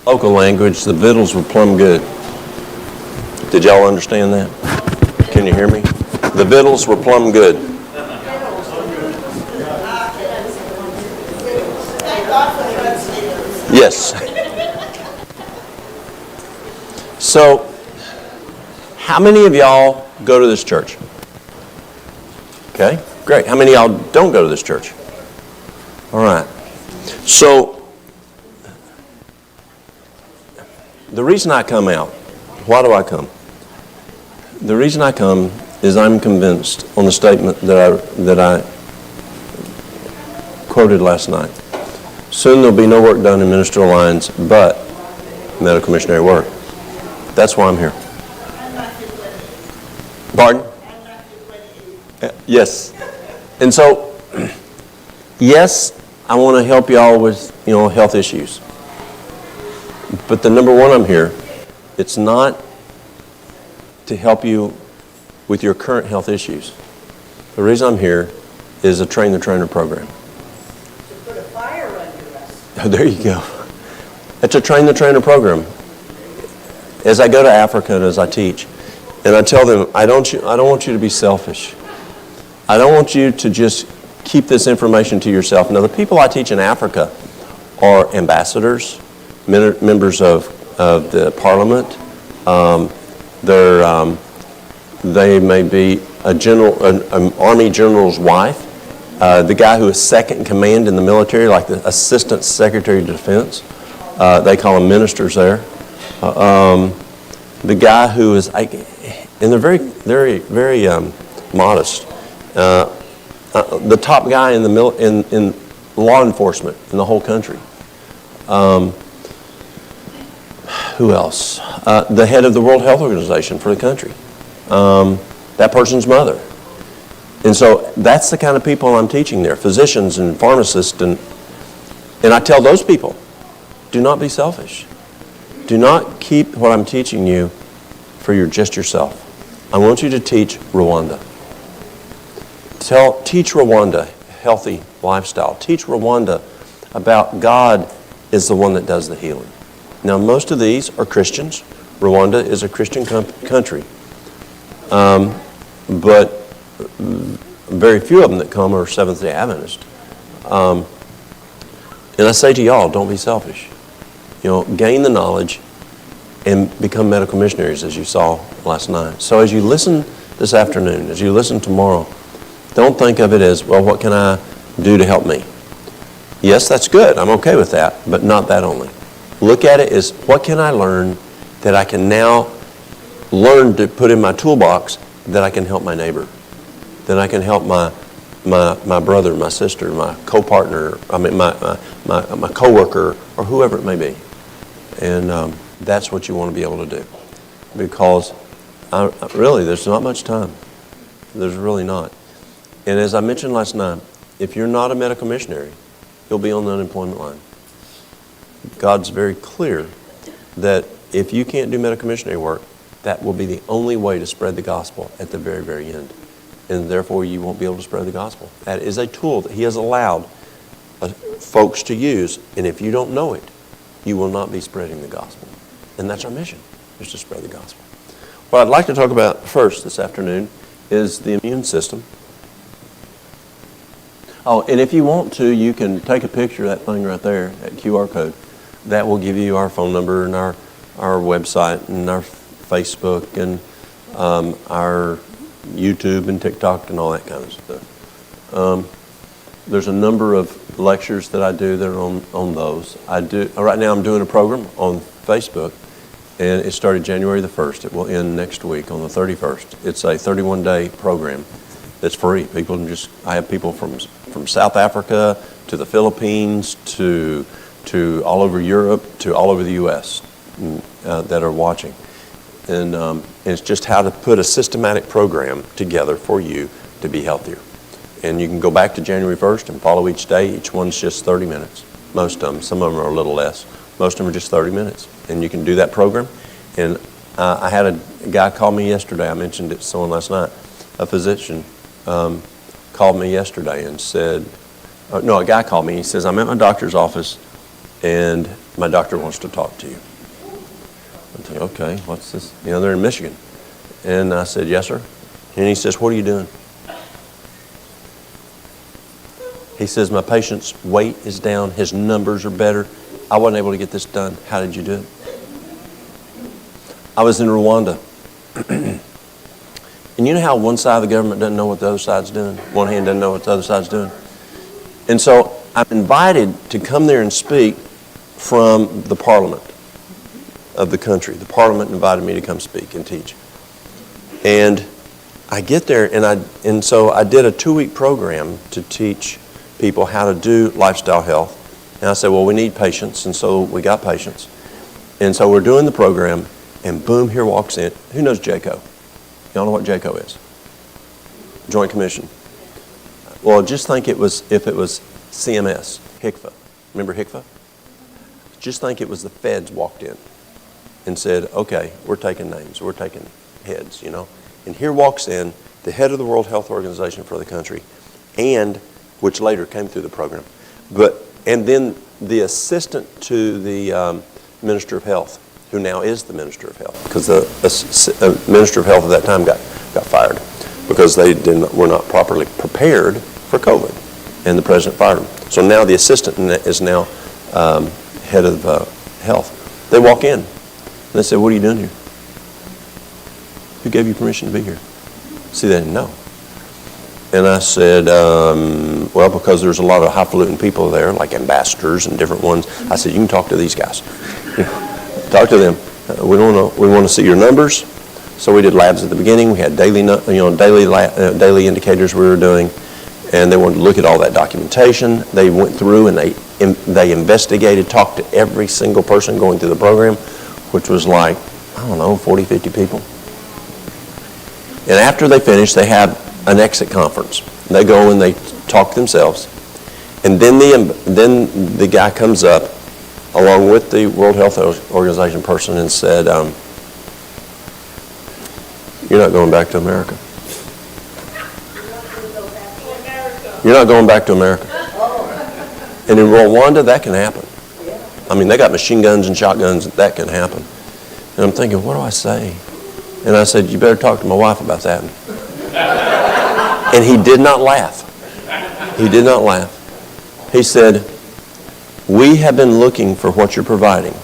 local language, the victuals were plumb good. Did y'all understand that? Can you hear me? The victuals were plumb good. Yes. So, how many of y'all go to this church? Okay, great. How many of y'all don't go to this church? All right. So, the reason I come out, why do I come? The reason I come is I'm convinced on the statement that I quoted last night. Soon there'll be no work done in ministerial lines but medical missionary work. That's why I'm here. Pardon? Yes. And so, yes, I want to help y'all with, health issues. But the number one I'm here, it's not to help you with your current health issues. The reason I'm here is a Train the Trainer program. To put a fire under us. Oh, there you go. It's a Train the Trainer program. As I go to Africa and as I teach, and I tell them, I don't want you to be selfish. I don't want you to just keep this information to yourself. Now, the people I teach in Africa are ambassadors, members of the parliament. They may be an army general's wife, the guy who is second in command in the military, like the assistant secretary of defense. They call them ministers there. The guy who is, and they're very, very, very modest. The top guy in law enforcement in the whole country. Who else? The head of the World Health Organization for the country. That person's mother. And so that's the kind of people I'm teaching there, physicians and pharmacists. And I tell those people, do not be selfish. Do not keep what I'm teaching you for just yourself. I want you to teach Rwanda. Teach Rwanda healthy lifestyle. Teach Rwanda about God is the one that does the healing. Now, most of these are Christians. Rwanda is a Christian country. But very few of them that come are Seventh-day Adventist. And I say to y'all, don't be selfish. Gain the knowledge and become medical missionaries, as you saw last night. So as you listen this afternoon, as you listen tomorrow, don't think of it as, well, what can I do to help me? Yes, that's good. I'm okay with that, but not that only. Look at it as, what can I learn that I can now learn to put in my toolbox that I can help my neighbor, that I can help my brother, my sister, my co-partner, my co-worker, or whoever it may be. And that's what you want to be able to do. Because really, there's not much time. There's really not. And as I mentioned last night, if you're not a medical missionary, you'll be on the unemployment line. God's very clear that if you can't do medical missionary work, that will be the only way to spread the gospel at the very, very end. And therefore, you won't be able to spread the gospel. That is a tool that He has allowed folks to use. And if you don't know it, you will not be spreading the gospel. And that's our mission, is to spread the gospel. What I'd like to talk about first this afternoon is the immune system. Oh, and if you want to, you can take a picture of that thing right there, that QR code. That will give you our phone number and our website and our Facebook and our YouTube and TikTok and all that kind of stuff. There's a number of lectures that I do that are on those. Right now I'm doing a program on Facebook, and it started January the 1st. It will end next week on the 31st. It's a 31-day program that's free. I have people from South Africa to the Philippines to all over Europe to all over the U.S. That are watching. And it's just how to put a systematic program together for you to be healthier. And you can go back to January 1st and follow each day. Each one's just 30 minutes. Most of them. Some of them are a little less. Most of them are just 30 minutes. And you can do that program. And I had a guy call me yesterday. I mentioned it to someone last night. A physician called me yesterday and said, a guy called me. He says, I'm at my doctor's office and my doctor wants to talk to you. I'm thinking, okay, what's this? They're in Michigan. And I said, yes, sir. And he says, what are you doing? He says, my patient's weight is down. His numbers are better. I wasn't able to get this done. How did you do it? I was in Rwanda. And you know how one side of the government doesn't know what the other side's doing? One hand doesn't know what the other side's doing? And so I'm invited to come there and speak from the parliament of the country. The parliament invited me to come speak and teach. And I get there, and so I did a 2-week program to teach people how to do lifestyle health. And I said, well, we need patients, and so we got patients. And so we're doing the program, and boom, here walks in. Who knows JACO? Y'all know what JACO is? Joint Commission. Well, just think if it was CMS, HCFA. Remember HCFA? Just think it was the feds walked in and said, okay, we're taking names, we're taking heads, And here walks in the head of the World Health Organization for the country, and which later came through the program, and then the assistant to the Minister of Health, who now is the Minister of Health, because the Minister of Health at that time got fired because they were not properly prepared for COVID, and the president fired him. So now the assistant is now head of health. They walk in, and they say, what are you doing here? Who gave you permission to be here? See, they didn't know. And I said, well, because there's a lot of highfalutin people there, like ambassadors and different ones. I said, you can talk to these guys. Talk to them. We want to see your numbers. So we did labs at the beginning. We had daily indicators we were doing, and they wanted to look at all that documentation. They went through and they investigated, talked to every single person going through the program, which was like, 40, 50 people. And after they finished, they had an exit conference. They go and they talk themselves, and then the guy comes up along with the World Health Organization person and said, you're not going back to America. You're not going back to America. And in Rwanda, that can happen. They got machine guns and shotguns, that can happen. And I'm thinking, what do I say? And I said, you better talk to my wife about that. And he did not laugh. He did not laugh. He said, we have been looking for what you're providing.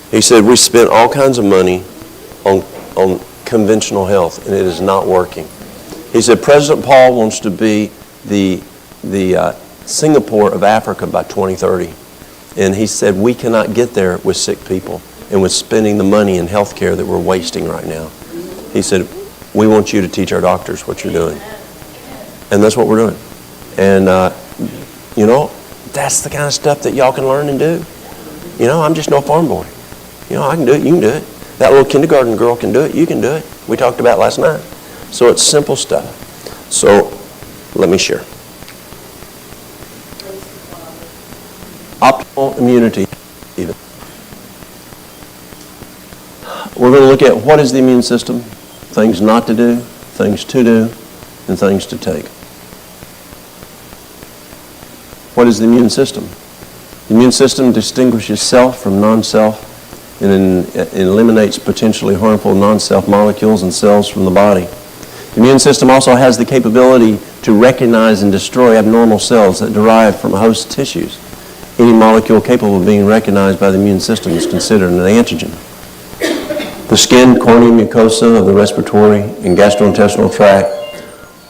He said, we spent all kinds of money on conventional health, and it is not working. He said, President Paul wants to be the Singapore of Africa by 2030. And he said, we cannot get there with sick people and with spending the money in health care that we're wasting right now. He said, we want you to teach our doctors what you're doing. And that's what we're doing. And, that's the kind of stuff that y'all can learn and do. I'm just no farm boy. I can do it, you can do it. That little kindergarten girl can do it, you can do it. We talked about last night. So it's simple stuff. So let me share. Optimal immunity, even. We're going to look at what is the immune system, things not to do, things to do, and things to take. What is the immune system? The immune system distinguishes self from non-self and eliminates potentially harmful non-self molecules and cells from the body. The immune system also has the capability to recognize and destroy abnormal cells that derive from host tissues. Any molecule capable of being recognized by the immune system is considered an antigen. The skin, cornea, mucosa of the respiratory and gastrointestinal tract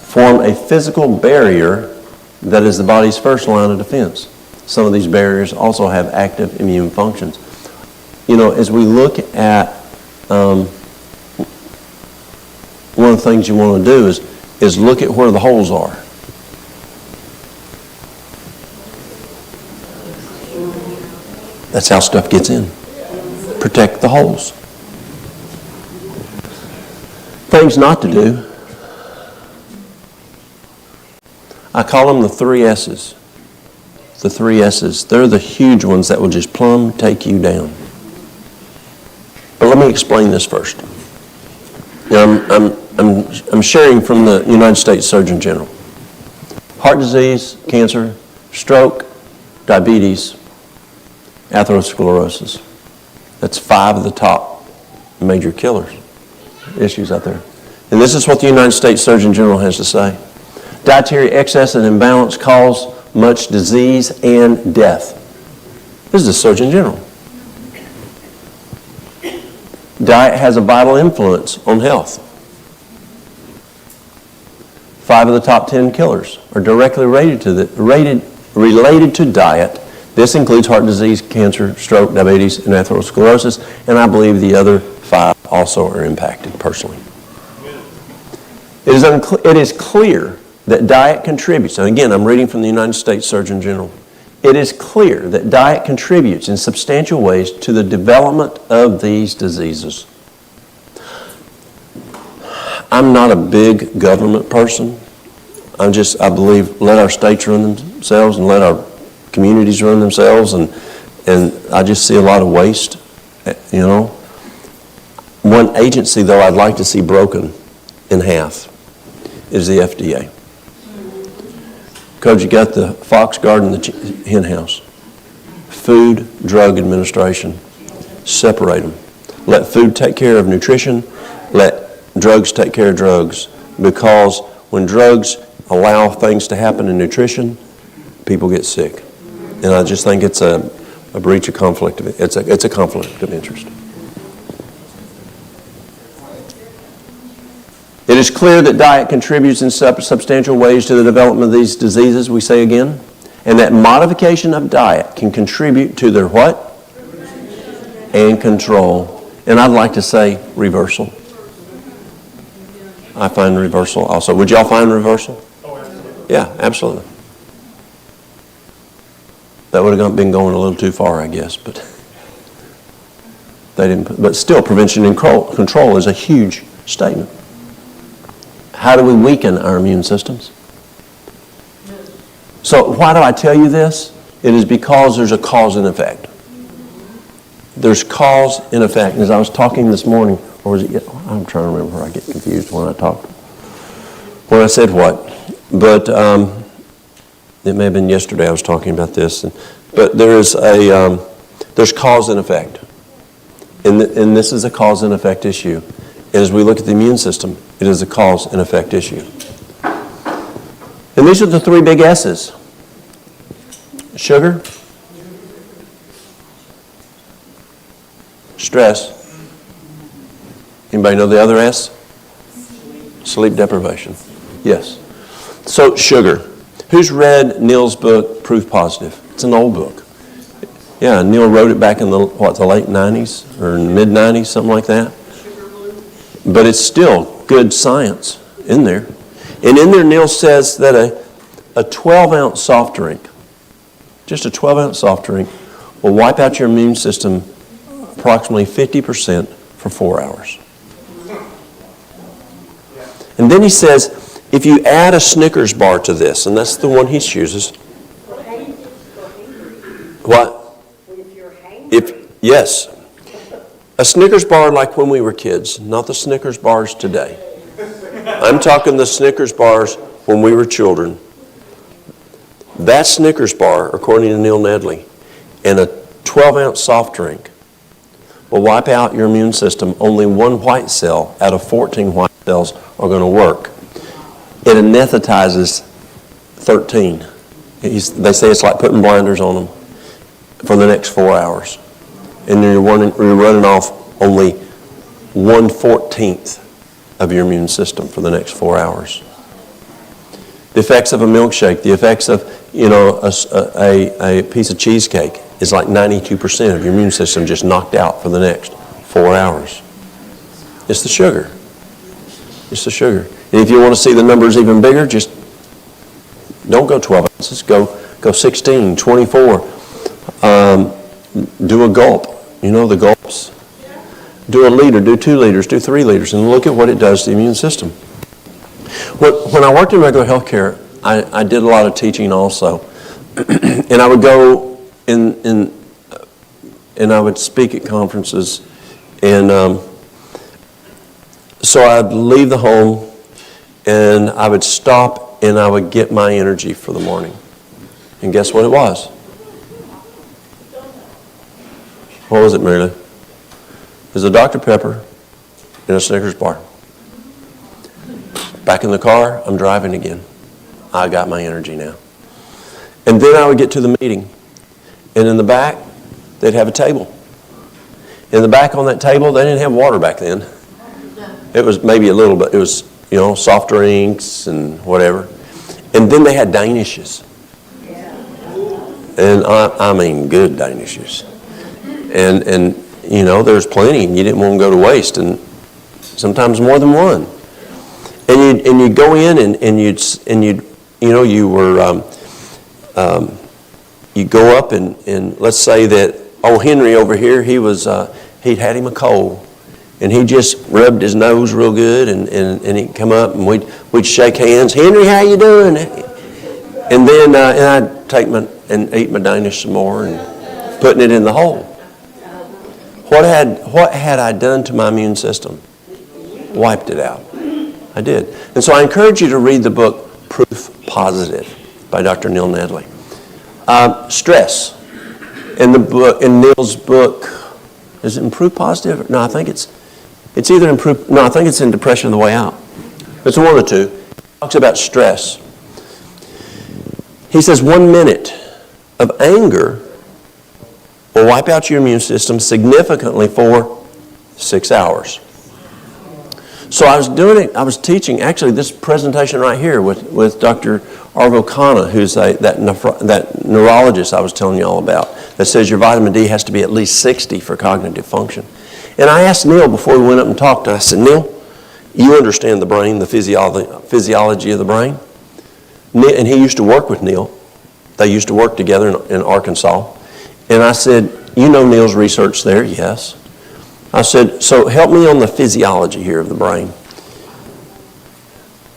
form a physical barrier that is the body's first line of defense. Some of these barriers also have active immune functions. As we look at, one of the things you want to do is look at where the holes are. That's how stuff gets in. Protect the holes. Things not to do. I call them the 3 S's. The 3 S's. They're the huge ones that will just plumb take you down. But let me explain this first. I'm sharing from the United States Surgeon General. Heart disease, cancer, stroke, diabetes, atherosclerosis. That's 5 of the top major killers, issues out there. And this is what the United States Surgeon General has to say. Dietary excess and imbalance cause much disease and death. This is the Surgeon General. Diet has a vital influence on health. 5 of the top 10 killers are directly related to diet. This includes heart disease, cancer, stroke, diabetes, and atherosclerosis, and I believe the other 5 also are impacted personally. It is clear that diet contributes, and again, I'm reading from the United States Surgeon General. It is clear that diet contributes in substantial ways to the development of these diseases. I'm not a big government person. I believe let our states run themselves and let our communities run themselves, and I just see a lot of waste, you know. One agency, though, I'd like to see broken in half is the FDA. Because you got the fox guarding the hen house. Food, Drug Administration. Separate them. Let food take care of nutrition. Let drugs take care of drugs. Because when drugs allow things to happen in nutrition, people get sick. And I just think it's a breach of conflict. It's a conflict of interest. It is clear that diet contributes in substantial ways to the development of these diseases, we say again, and that modification of diet can contribute to their what? And control. And I'd like to say reversal. I find reversal also. Would y'all find reversal? Yeah, absolutely. That would have been going a little too far, I guess, but they didn't. But still, prevention and control is a huge statement. How do we weaken our immune systems? So why do I tell you this? It is because there's a cause and effect. There's cause and effect. And as I was talking this morning, or was it? I'm trying to remember where I get confused when I talk. When I said what? But it may have been yesterday I was talking about this. But there's cause and effect. And this is a cause and effect issue. And as we look at the immune system, it is a cause and effect issue. And these are the 3 big S's. Sugar, stress. Anybody know the other S? Sleep deprivation. Yes. So sugar. Who's read Neil's book, Proof Positive? It's an old book. Yeah, Neil wrote it back in the late 90s or mid-90s, something like that. But it's still good science in there. And in there, Neil says that a 12-ounce soft drink, just a 12-ounce soft drink, will wipe out your immune system approximately 50% for 4 hours. And then he says, if you add a Snickers bar to this, and that's the one he chooses. What? Yes. A Snickers bar like when we were kids, not the Snickers bars today. I'm talking the Snickers bars when we were children. That Snickers bar, according to Neil Nedley, and a 12-ounce soft drink will wipe out your immune system. Only 1 white cell out of 14 white cells are going to work. It anesthetizes 13. They say it's like putting blinders on them for the next 4 hours. And you're running off only 1/14 of your immune system for the next 4 hours. The effects of a milkshake, the effects of a piece of cheesecake is like 92% of your immune system just knocked out for the next 4 hours. It's the sugar. It's the sugar. And if you want to see the numbers even bigger, just don't go 12 ounces. Go 16, 24. Do a gulp. You know the gulps? Do a liter, do 2 liters, do 3 liters, and look at what it does to the immune system. When I worked in regular health care, I did a lot of teaching also. And I would go and I would speak at conferences. And so I'd leave the home and I would stop and I would get my energy for the morning. And guess what it was? What was it, Mary Lou? It was a Dr. Pepper and a Snickers bar. Back in the car, I'm driving again. I got my energy now. And then I would get to the meeting. And in the back, they'd have a table. In the back on that table, they didn't have water back then. It was maybe a little bit. It was, soft drinks and whatever. And then they had Danishes. And I mean good Danishes. And there's plenty, and you didn't want them to go to waste, and sometimes more than one. And you'd go in you'd go up and let's say that old Henry over here, he'd had him a cold, and he just rubbed his nose real good, and he'd come up and we'd shake hands. Henry, how you doing? And then I'd take and eat my Danish some more and putting it in the hole. What had I done to my immune system? Wiped it out. I did. And so I encourage you to read the book Proof Positive by Dr. Neil Nedley. Stress. In Neil's book, is it in Proof Positive? No, I think it's either in Proof. No, I think it's in Depression on the Way Out. It's one of the two. He talks about stress. He says 1 minute of anger will wipe out your immune system significantly for 6 hours. So I was teaching, actually, this presentation right here with Dr. Arvo Khanna, who's that neurologist I was telling you all about, that says your vitamin D has to be at least 60 for cognitive function. And I asked Neil before we went up and talked, I said, Neil, you understand the brain, the physiology of the brain? And he used to work with Neil. They used to work together in Arkansas. And I said, you know Neil's research there? Yes. I said, so help me on the physiology here of the brain.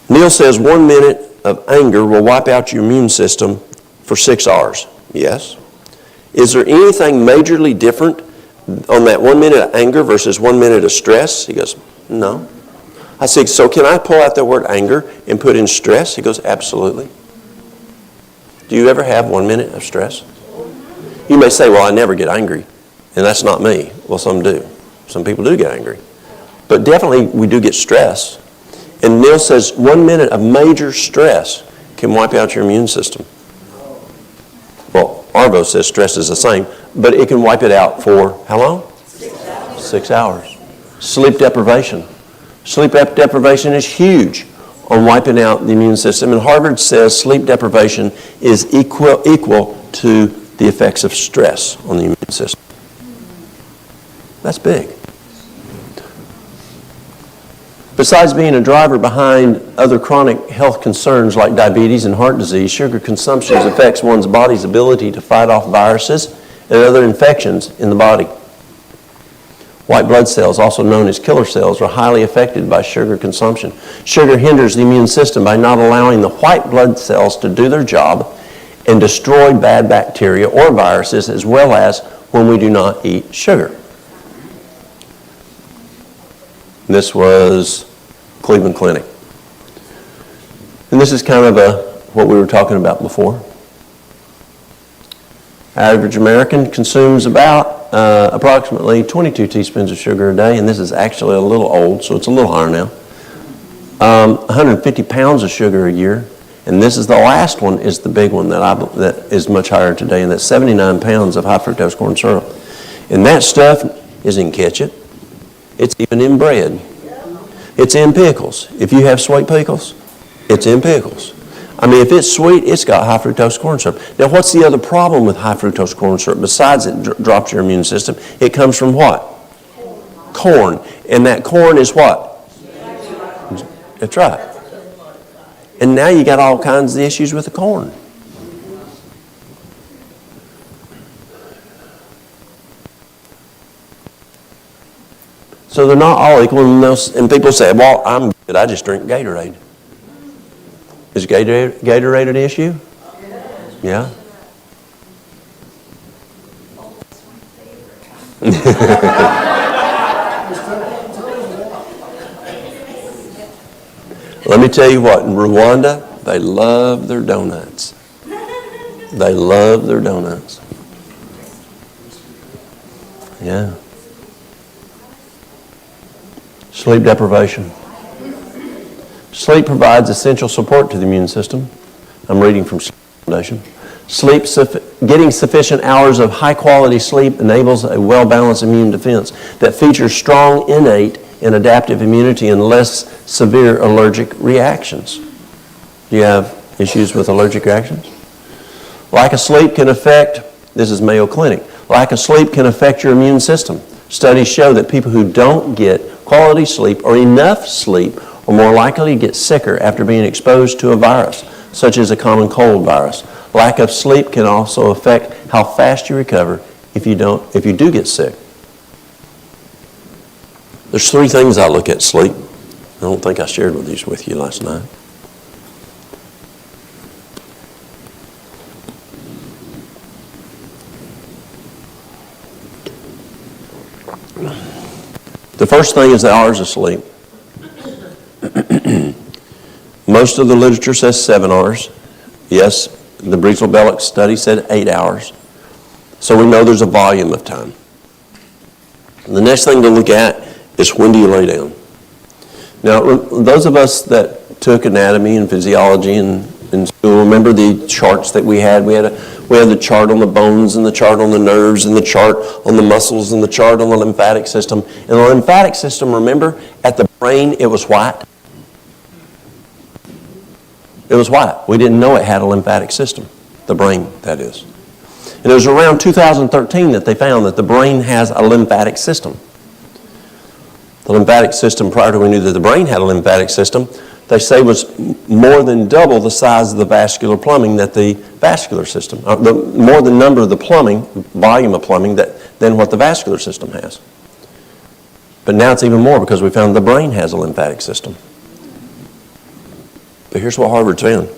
Neil says 1 minute of anger will wipe out your immune system for 6 hours. Yes. Is there anything majorly different on that 1 minute of anger versus 1 minute of stress? He goes, no. I said, so can I pull out the word anger and put in stress? He goes, absolutely. Do you ever have 1 minute of stress? You may say, well, I never get angry, and that's not me. Well, some do. Some people do get angry. But definitely we do get stress. And Neil says 1 minute of major stress can wipe out your immune system. Well, Arvo says stress is the same, but it can wipe it out for how long? 6 hours. 6 hours. Sleep deprivation. Sleep deprivation is huge on wiping out the immune system. And Harvard says sleep deprivation is equal to the effects of stress on the immune system. That's big. Besides being a driver behind other chronic health concerns like diabetes and heart disease, sugar consumption affects one's body's ability to fight off viruses and other infections in the body. White blood cells, also known as killer cells, are highly affected by sugar consumption. Sugar hinders the immune system by not allowing the white blood cells to do their job and destroy bad bacteria or viruses, as well as when we do not eat sugar. This was Cleveland Clinic. And this is kind of what we were talking about before. Average American consumes about approximately 22 teaspoons of sugar a day, and this is actually a little old, so it's a little higher now. 150 pounds of sugar a year, and this is the last one, is the big one that is much higher today, and that's 79 pounds of high fructose corn syrup. And that stuff is in ketchup. It's even in bread. It's in pickles. If you have sweet pickles, it's in pickles. I mean, if it's sweet, it's got high fructose corn syrup. Now, what's the other problem with high fructose corn syrup? Besides it drops your immune system, it comes from what? Corn. And that corn is what? That's right. And now you got all kinds of issues with the corn. So they're not all equal, and people say, well, I'm good, I just drink Gatorade. Is Gatorade an issue? Yeah? Let me tell you what, in Rwanda, they love their donuts. They love their donuts. Yeah. Sleep deprivation. Sleep provides essential support to the immune system. I'm reading from Sleep Foundation. Getting sufficient hours of high-quality sleep enables a well-balanced immune defense that features strong innate and adaptive immunity and less severe allergic reactions. Do you have issues with allergic reactions? Lack of sleep can affect, this is Mayo Clinic, lack of sleep can affect your immune system. Studies show that people who don't get quality sleep or enough sleep are more likely to get sicker after being exposed to a virus, such as a common cold virus. Lack of sleep can also affect how fast you recover if you do get sick. There's 3 things I look at sleep. I don't think I shared these with you last night. The first thing is the hours of sleep. Most of the literature says 7 hours. Yes, the Breesel-Belloc study said 8 hours. So we know there's a volume of time. And the next thing to look at is when do you lay down. Now, those of us that took anatomy and physiology in school, remember the charts that we had? We had the chart on the bones and the chart on the nerves and the chart on the muscles and the chart on the lymphatic system. And the lymphatic system, remember, at the brain, it was white. It was white. We didn't know it had a lymphatic system, the brain, that is. And it was around 2013 that they found that the brain has a lymphatic system. The lymphatic system, prior to we knew that the brain had a lymphatic system, they say was more than double the size of the vascular plumbing that the vascular system, more than number of the plumbing, volume of plumbing, than what the vascular system has. But now it's even more because we found the brain has a lymphatic system. But here's what Harvard's found.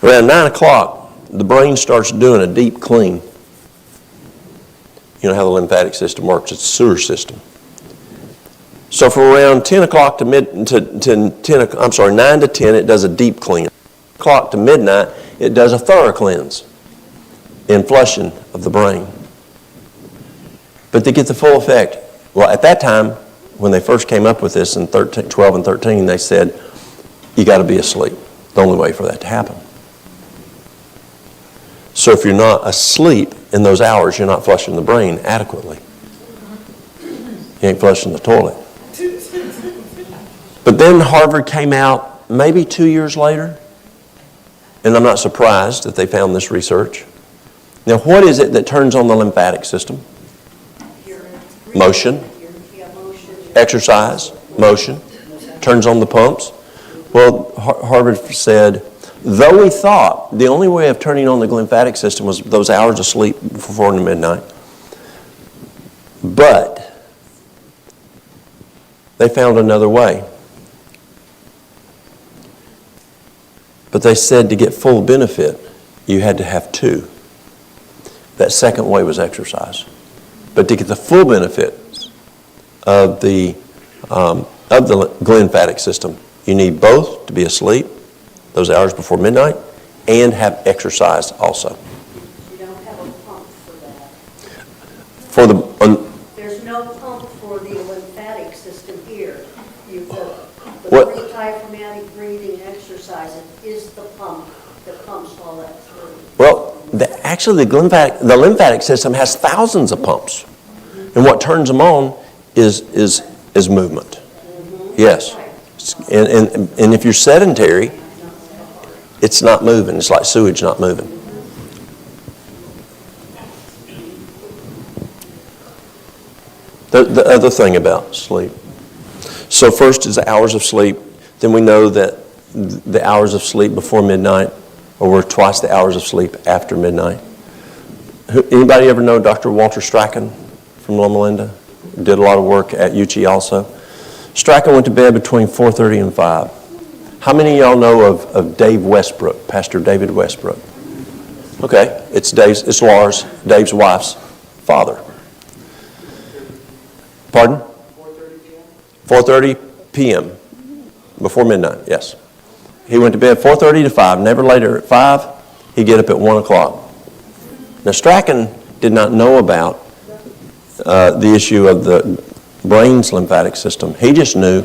Around 9 o'clock, the brain starts doing a deep clean. You know how the lymphatic system works. It's a sewer system. So from around 10 o'clock to 9 to 10, it does a deep clean. 10 o'clock to midnight, it does a thorough cleanse and flushing of the brain. But to get the full effect, well, at that time, when they first came up with this in 12 and 13, they said, you got to be asleep. The only way for that to happen. So if you're not asleep in those hours, you're not flushing the brain adequately. You ain't flushing the toilet. But then Harvard came out maybe 2 years later, and I'm not surprised that they found this research. Now, what is it that turns on the lymphatic system? Motion. Exercise. Motion. Turns on the pumps. Well, Harvard said, though we thought the only way of turning on the lymphatic system was those hours of sleep before midnight, but they found another way. But they said to get full benefit, you had to have 2. That second way was exercise. But to get the full benefit of the lymphatic system, you need both to be asleep, those hours before midnight, and have exercise also. You don't have a pump for that. There's no pump for the lymphatic system here. The diaphragmatic breathing exercise is the pump that pumps all that through. Well, actually the lymphatic system has thousands of pumps. And what turns them on is movement. Mm-hmm. Yes. And if you're sedentary, it's not moving. It's like sewage not moving. The other thing about sleep. So first is the hours of sleep. Then we know that the hours of sleep before midnight are worth twice the hours of sleep after midnight. Anybody ever know Dr. Walter Strachan from Loma Linda? Did a lot of work at UT also. Strachan went to bed between 4:30 and 5. How many of y'all know of Dave Westbrook, Pastor David Westbrook? Okay, it's Lars, Dave's wife's father. Pardon? 4:30 p.m. Before midnight, yes. He went to bed 4:30 to 5, never later at 5. He'd get up at 1 o'clock. Now Strachan did not know about the issue of the brain's lymphatic system. He just knew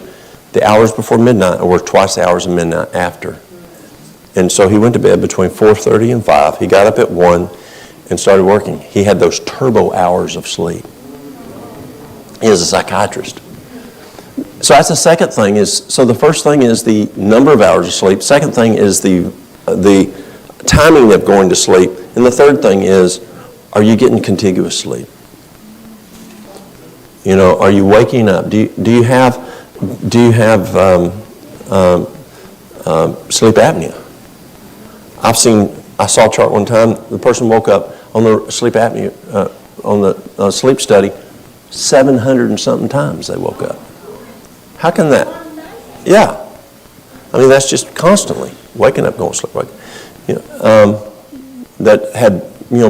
the hours before midnight were twice the hours of midnight after. And so he went to bed between 4:30 and 5. He got up at 1 and started working. He had those turbo hours of sleep. He is a psychiatrist. So that's the second thing so the first thing is the number of hours of sleep. Second thing is the timing of going to sleep. And the third thing is, are you getting contiguous sleep? You know, are you waking up? Do you have sleep apnea? I saw a chart one time. The person woke up on the sleep apnea on the sleep study 700 and something times they woke up. How can that? Yeah, I mean that's just constantly waking up, going to sleep. You know, that had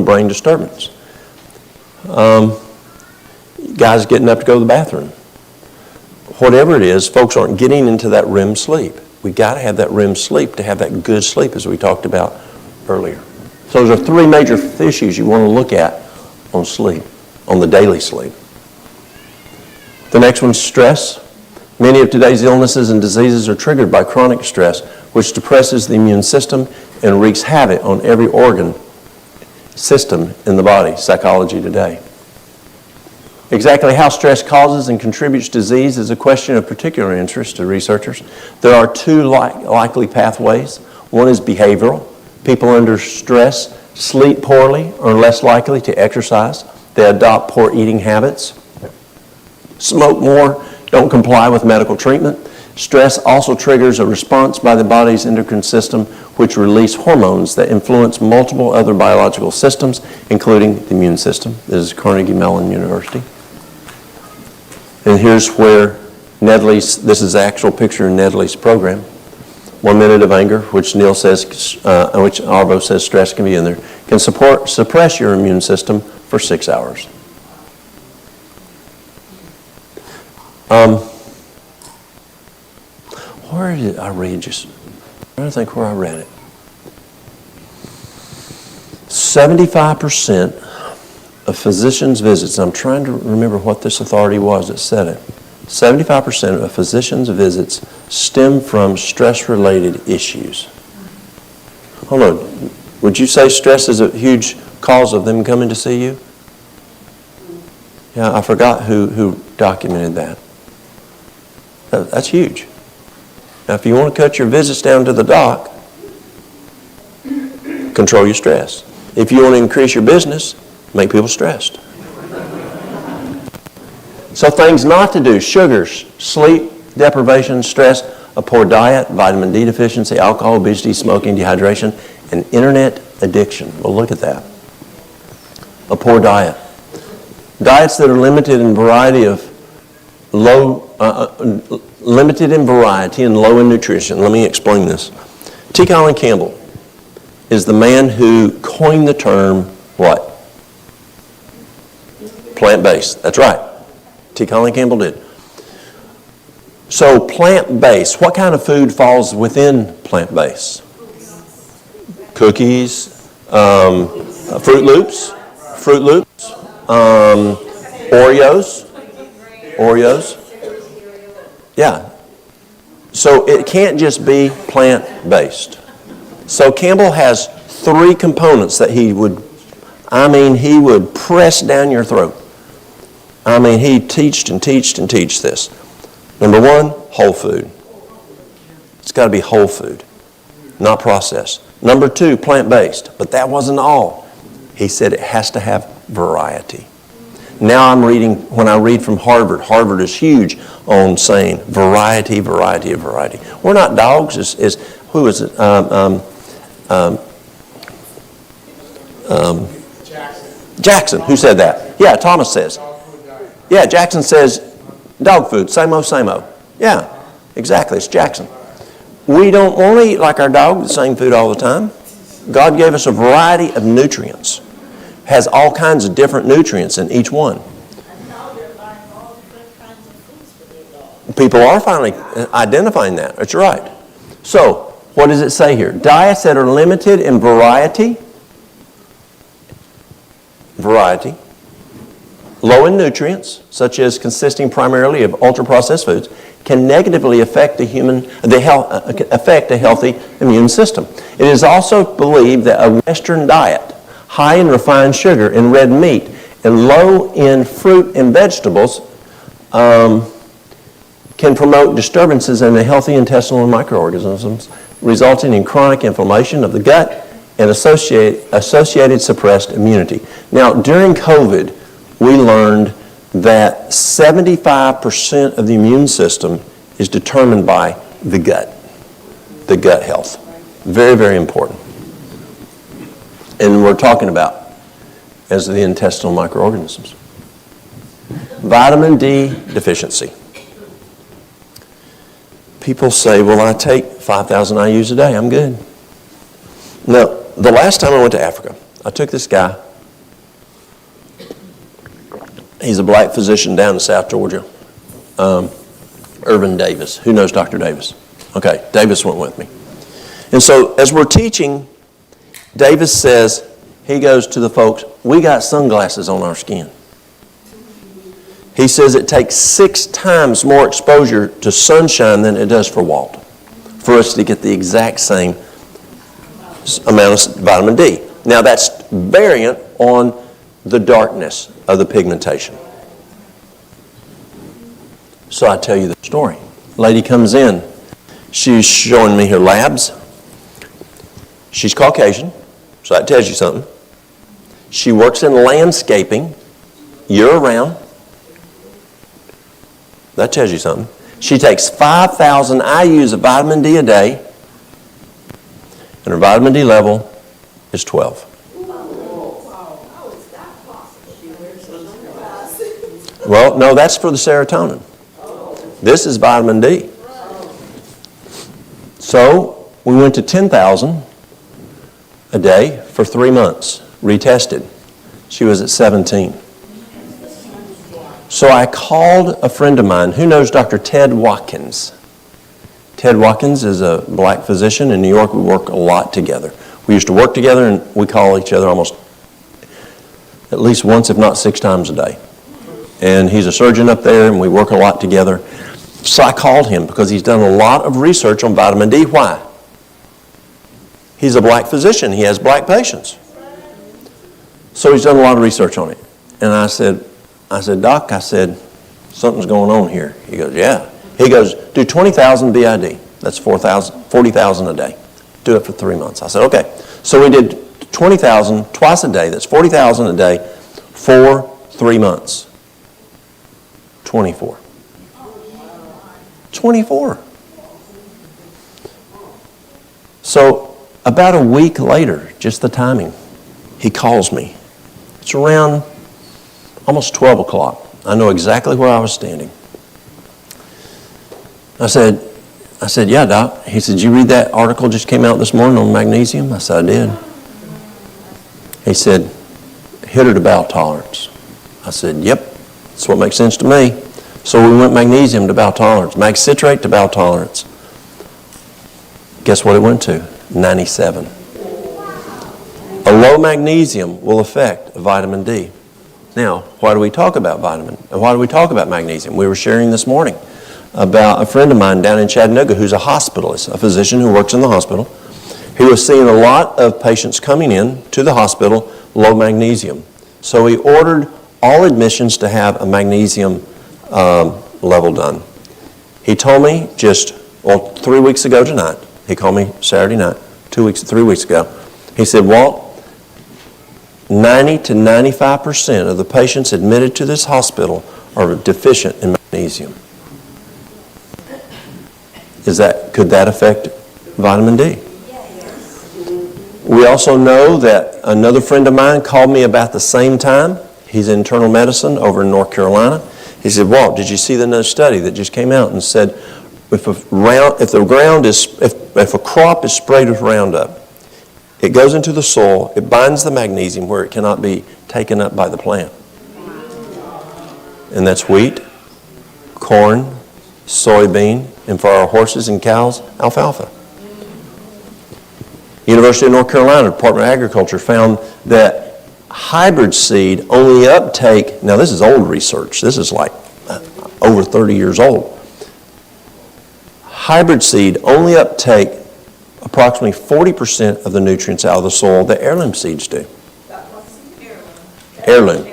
brain disturbance. Guys getting up to go to the bathroom. Whatever it is, folks aren't getting into that REM sleep. We got to have that REM sleep to have that good sleep, as we talked about earlier. So those are three major issues you want to look at on sleep, on the daily sleep. The next one's stress. Many of today's illnesses and diseases are triggered by chronic stress, which depresses the immune system and wreaks havoc on every organ system in the body. Psychology Today. Exactly how stress causes and contributes to disease is a question of particular interest to researchers. There are two likely pathways. One is behavioral. People under stress sleep poorly, are less likely to exercise. They adopt poor eating habits, smoke more, don't comply with medical treatment. Stress also triggers a response by the body's endocrine system, which release hormones that influence multiple other biological systems, including the immune system. This is Carnegie Mellon University. And here's where this is the actual picture in Nedley's program. 1 minute of anger, which Neil says, which Arvo says stress can be in there, can suppress your immune system for 6 hours. Where did I read? I'm trying to think where I read it. 75% of physicians' visits, I'm trying to remember what this authority was that said it. 75% of physicians' visits stem from stress-related issues. Hold on. Would you say stress is a huge cause of them coming to see you? Yeah, I forgot who documented that. That's huge. Now, if you want to cut your visits down to the doc, control your stress. If you want to increase your business, make people stressed. So things not to do: sugars, sleep deprivation, stress, a poor diet, vitamin D deficiency, alcohol, obesity, smoking, dehydration, and internet addiction. Well, look at that. A poor diet. Diets that are limited in variety and low in nutrition. Let me explain this. T. Colin Campbell is the man who coined the term what? Plant-based. That's right. T. Colin Campbell did. So plant-based, what kind of food falls within plant-based? Cookies, Fruit Loops, Oreos. Yeah. So it can't just be plant-based. So Campbell has three components that he would press down your throat. He teached this. Number one, whole food. It's got to be whole food, not processed. Number two, plant-based. But that wasn't all. He said it has to have variety. Now when I read from Harvard. Harvard is huge on saying variety. We're not dogs. Who is it? Jackson. Who said that? Yeah, Thomas says. Yeah, Jackson says dog food, same-o. Yeah, exactly, it's Jackson. We don't want to eat like our dog, the same food all the time. God gave us a variety of nutrients. Has all kinds of different nutrients in each one. And now they're buying all different kinds of foods for their dog. People are finally identifying that. That's right. So, what does it say here? Diets that are limited in variety, low in nutrients, such as consisting primarily of ultra-processed foods, can negatively affect affect a healthy immune system. It is also believed that a Western diet, high in refined sugar and red meat, and low in fruit and vegetables, can promote disturbances in the healthy intestinal microorganisms, resulting in chronic inflammation of the gut and associated suppressed immunity. Now, during COVID, we learned that 75% of the immune system is determined by the gut health. Very, very important. And we're talking about as the intestinal microorganisms. Vitamin D deficiency. People say, well, I take 5,000 IUs a day, I'm good. No, the last time I went to Africa, I took this guy. He's a black physician down in South Georgia, Irvin Davis. Who knows Dr. Davis? Okay, Davis went with me. And so as we're teaching, Davis says, he goes to the folks, we got sunglasses on our skin. He says it takes 6 times more exposure to sunshine than it does for Walt, for us to get the exact same amount of vitamin D. Now that's variant on the darkness of the pigmentation. So I tell you the story. Lady comes in. She's showing me her labs. She's Caucasian, so that tells you something. She works in landscaping year-round. That tells you something. She takes 5,000 IUs of vitamin D a day, and her vitamin D level is 12. Well, no, that's for the serotonin. This is vitamin D. So we went to 10,000 a day for 3 months, retested. She was at 17. So I called a friend of mine. Who knows Dr. Ted Watkins? Ted Watkins is a black physician in New York. We work a lot together. We used to work together, and we call each other almost at least once, if not 6 times a day. And he's a surgeon up there, and we work a lot together. So I called him because he's done a lot of research on vitamin D. Why? He's a black physician. He has black patients. So he's done a lot of research on it. And I said, Doc, I said, something's going on here. He goes, yeah. He goes, do 20,000 BID. That's 40,000 a day. Do it for 3 months. I said, okay. So we did 20,000 twice a day. That's 40,000 a day for 3 months. 24. 24. So about a week later, just the timing, he calls me. It's around almost 12 o'clock. I know exactly where I was standing. I said, yeah, Doc. He said, did you read that article just came out this morning on magnesium? I said, I did. He said, hit her to bowel tolerance. I said, yep, that's what makes sense to me. So we went magnesium to bowel tolerance, mag citrate to bowel tolerance. Guess what it went to? 97. A low magnesium will affect vitamin D. Now, why do we talk about why do we talk about magnesium? We were sharing this morning about a friend of mine down in Chattanooga who's a hospitalist, a physician who works in the hospital. He was seeing a lot of patients coming in to the hospital low magnesium. So he ordered all admissions to have a magnesium level done. He told me 3 weeks ago tonight, he called me Saturday night, 3 weeks ago. He said, Walt, 90 to 95% of the patients admitted to this hospital are deficient in magnesium. Could that affect vitamin D? We also know that another friend of mine called me about the same time. He's in internal medicine over in North Carolina. He said, Walt, did you see the new study that just came out and said if a crop is sprayed with Roundup, it goes into the soil, it binds the magnesium where it cannot be taken up by the plant. And that's wheat, corn, soybean, and for our horses and cows, alfalfa. University of North Carolina, Department of Agriculture found that hybrid seed only uptake, now this is old research, this is like over 30 years old. Hybrid seed only uptake approximately 40% of the nutrients out of the soil that heirloom seeds do. Heirloom.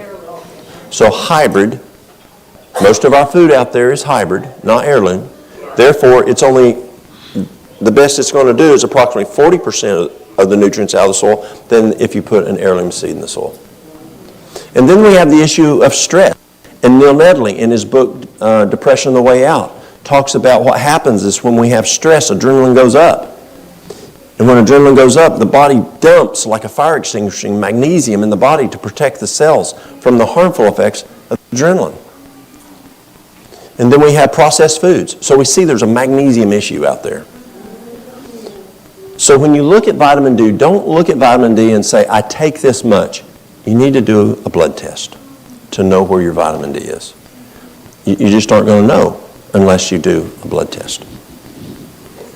So hybrid, most of our food out there is hybrid, not heirloom. Therefore, it's only, the best it's going to do is approximately 40% of the nutrients out of the soil than if you put an heirloom seed in the soil. And then we have the issue of stress. And Neil Nedley, in his book, Depression the Way Out, talks about what happens is when we have stress, adrenaline goes up. And when adrenaline goes up, the body dumps, like a fire extinguisher, magnesium in the body to protect the cells from the harmful effects of adrenaline. And then we have processed foods. So we see there's a magnesium issue out there. So when you look at vitamin D, don't look at vitamin D and say, I take this much. You need to do a blood test to know where your vitamin D is. You just aren't going to know unless you do a blood test.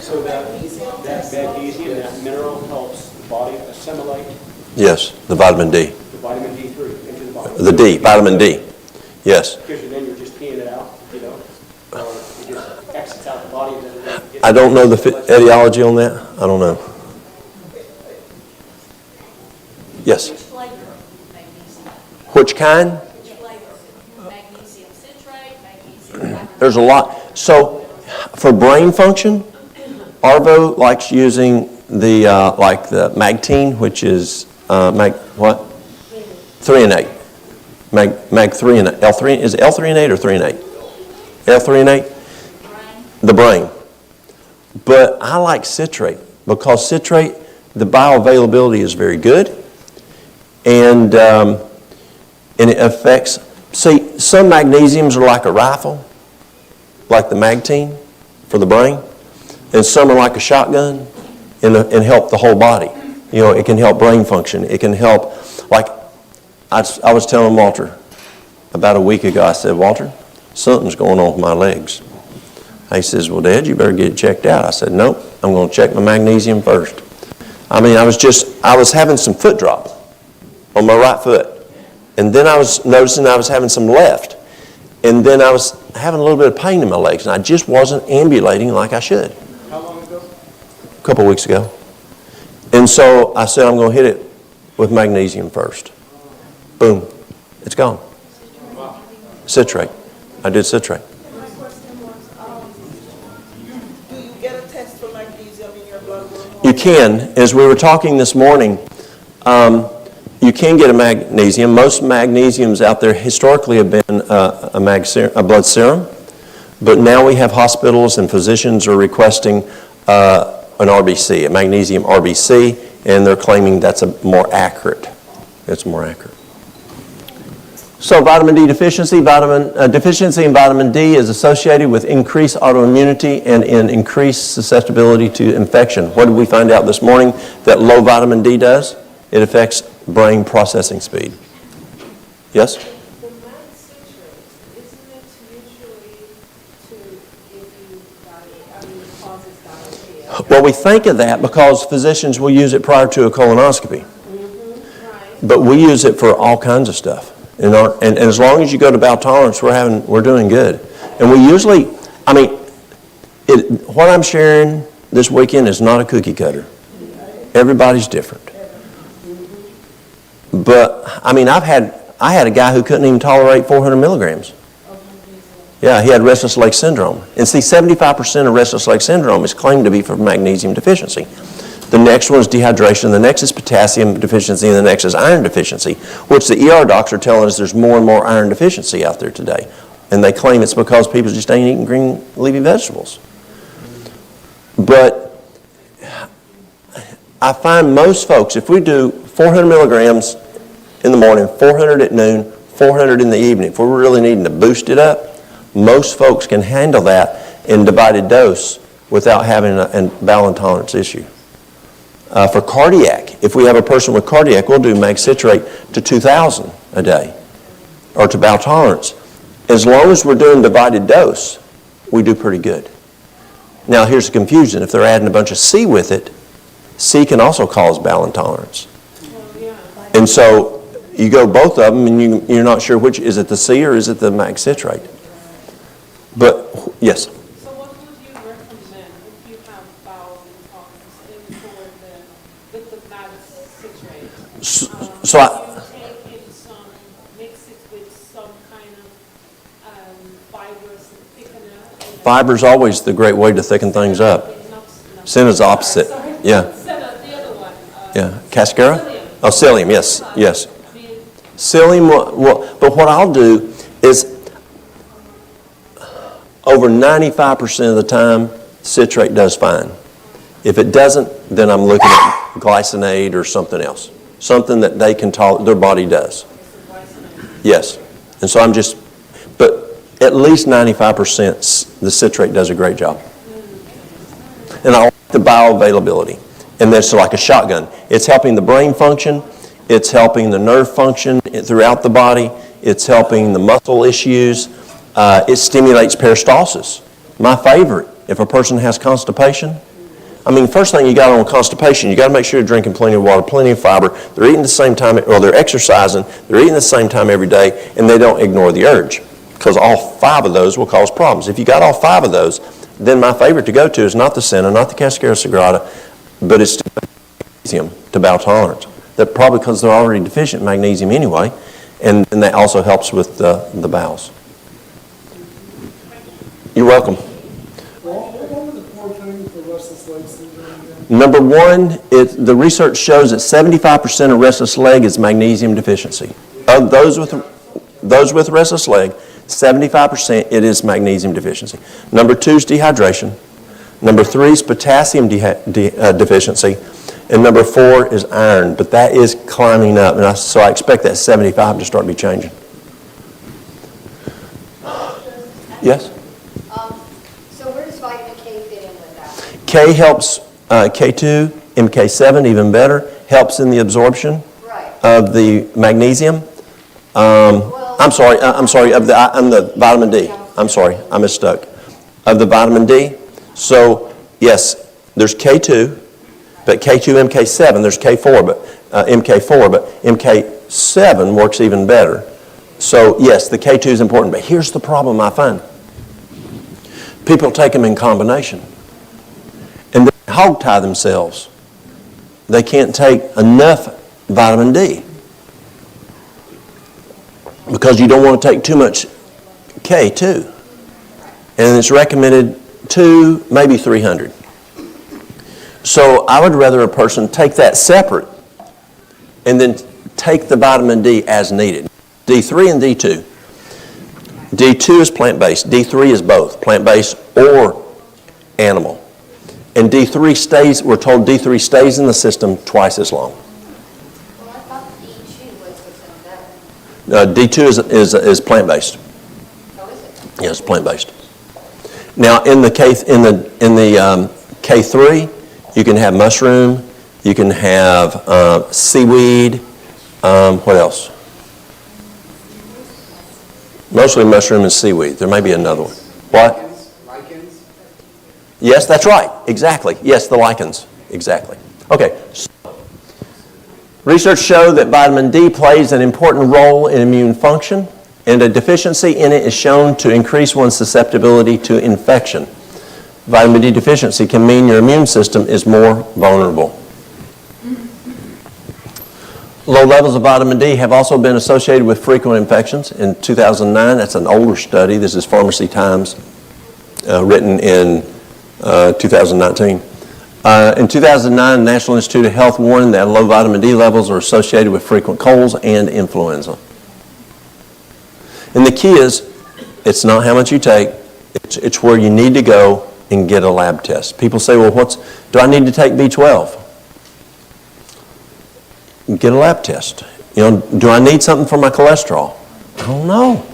So that magnesium, that mineral helps the body assimilate Yes, the vitamin D. the vitamin D3 into the body. The D, vitamin D. Yes. Because then you're just peeing it out, you know, or it just exits out the body and doesn't really get. I don't know the etiology on that. I don't know. Yes. Which flavor of magnesium? Which kind? Which flavor? Magnesium citrate, magnesium. There's a lot. So for brain function, Arvo likes using the like the Magtine, which is what? 3 and 8. Mag 3 and 8. L3 is it L3 and 8 or 3 and 8? L3 and 8. The brain. But I like citrate because citrate, the bioavailability is very good, and it affects. See, some magnesiums are like a rifle, like the Magtine for the brain, and some are like a shotgun and help the whole body. You know, it can help brain function. It can help, like I was telling Walter about a week ago, I said, Walter, something's going on with my legs. He says, well, Dad, you better get it checked out. I said, nope, I'm going to check my magnesium first. I mean, I was having some foot drop on my right foot. And then I was noticing I was having some left. And then I was having a little bit of pain in my legs, and I just wasn't ambulating like I should. How long ago? A couple weeks ago. And so I said, I'm going to hit it with magnesium first. Boom. It's gone. Citrate. I did citrate. My question was, do you get a test for magnesium in your blood work? You can. As we were talking this morning, you can get a magnesium. Most magnesiums out there historically have been a blood serum, but now we have hospitals and physicians are requesting an RBC, a magnesium RBC, and they're claiming that's more accurate. It's more accurate. So vitamin D deficiency, deficiency in vitamin D is associated with increased autoimmunity and in increased susceptibility to infection. What did we find out this morning that low vitamin D does? It affects brain processing speed. Yes? The mag citrate, isn't it usually to give you causes diarrhea? Well, we think of that because physicians will use it prior to a colonoscopy. Right. But we use it for all kinds of stuff. And as long as you go to bowel tolerance, we're doing good. And we usually, what I'm sharing this weekend is not a cookie cutter. Everybody's different. But, I had a guy who couldn't even tolerate 400 milligrams. Yeah, he had restless leg syndrome. And see, 75% of restless leg syndrome is claimed to be from magnesium deficiency. The next one is dehydration, the next is potassium deficiency, and the next is iron deficiency, which the ER docs are telling us there's more and more iron deficiency out there today. And they claim it's because people just ain't eating green leafy vegetables. But I find most folks, if we do 400 milligrams in the morning, 400 at noon, 400 in the evening, if we're really needing to boost it up, most folks can handle that in divided dose without having a bowel intolerance issue. For cardiac, if we have a person with cardiac, we'll do mag citrate to 2,000 a day or to bowel tolerance. As long as we're doing divided dose, we do pretty good. Now here's the confusion. If they're adding a bunch of C with it, C can also cause bowel intolerance. And so, you go both of them and you're not sure which, is it the C or is it the max citrate? But, yes. So what would you recommend if you have bowel intolerance with the max citrate? So You take in some, mix it with some kind of fibrous thickener. fiber's always the great way to thicken things up. Senna's opposite. Yeah. Senna, the other one. Yeah. Cascara? Psyllium. Oh, psyllium, yes, yes. Psyllium, but what I'll do is over 95% of the time, citrate does fine. If it doesn't, then I'm looking at glycinate or something else. Something that they can tolerate, their body does. Yes. And so but at least 95% the citrate does a great job. And I like the bioavailability. And that's like a shotgun. It's helping the brain function. It's helping the nerve function throughout the body. It's helping the muscle issues. It stimulates peristalsis. My favorite, if a person has constipation. I mean, first thing you got on constipation, you got to make sure you're drinking plenty of water, plenty of fiber. They're eating the same time, or they're exercising. They're eating the same time every day, and they don't ignore the urge. Because all 5 of those will cause problems. If you got all 5 of those, then my favorite to go to is not the Senna, not the Cascara Sagrada, but it's magnesium to bowel tolerance. That probably because they're already deficient in magnesium anyway, and that also helps with the bowels. You're welcome. What were the 4 things for restless leg syndrome again? Number 1, the research shows that 75% of restless leg is magnesium deficiency. Of those with restless leg, 75% it is magnesium deficiency. Number 2 is dehydration. Number 3 is potassium deficiency. And number 4 is iron. But that is climbing up. And so I expect that 75 to start to be changing. Yes? So where does vitamin K fit in with that? K helps, K2, MK7 even better, helps in the absorption Right. of the magnesium. I'm sorry, of the vitamin D. I'm sorry, I mistook. Of the vitamin D. So, yes, there's K2, but K2, MK7, there's K4, but MK4, but MK7 works even better. So, yes, the K2 is important, but here's the problem I find. People take them in combination, and they hog-tie themselves. They can't take enough vitamin D because you don't want to take too much K2. And it's recommended 2, maybe 300. So I would rather a person take that separate and then take the vitamin D as needed. D3 and D2. D2 is plant-based. D3 is both, plant-based or animal. And D3 stays, we're told D3 stays in the system twice as long. Well, I thought D2 was what's in that. D2 is plant-based. Oh, is it? Yes, plant-based. Now in the K3, you can have mushroom, you can have seaweed. What else? Mostly mushroom and seaweed. There may be another one. What? Lichens? Yes, that's right. Exactly. Yes, the lichens. Exactly. Okay. So, research show that vitamin D plays an important role in immune function, and a deficiency in it is shown to increase one's susceptibility to infection. Vitamin D deficiency can mean your immune system is more vulnerable. Low levels of vitamin D have also been associated with frequent infections. In 2009, that's an older study. This is Pharmacy Times, written in 2019. In 2009, the National Institute of Health warned that low vitamin D levels are associated with frequent colds and influenza. And the key is, it's not how much you take, it's where you need to go and get a lab test. People say, well, do I need to take B12? Get a lab test. Do I need something for my cholesterol? I don't know.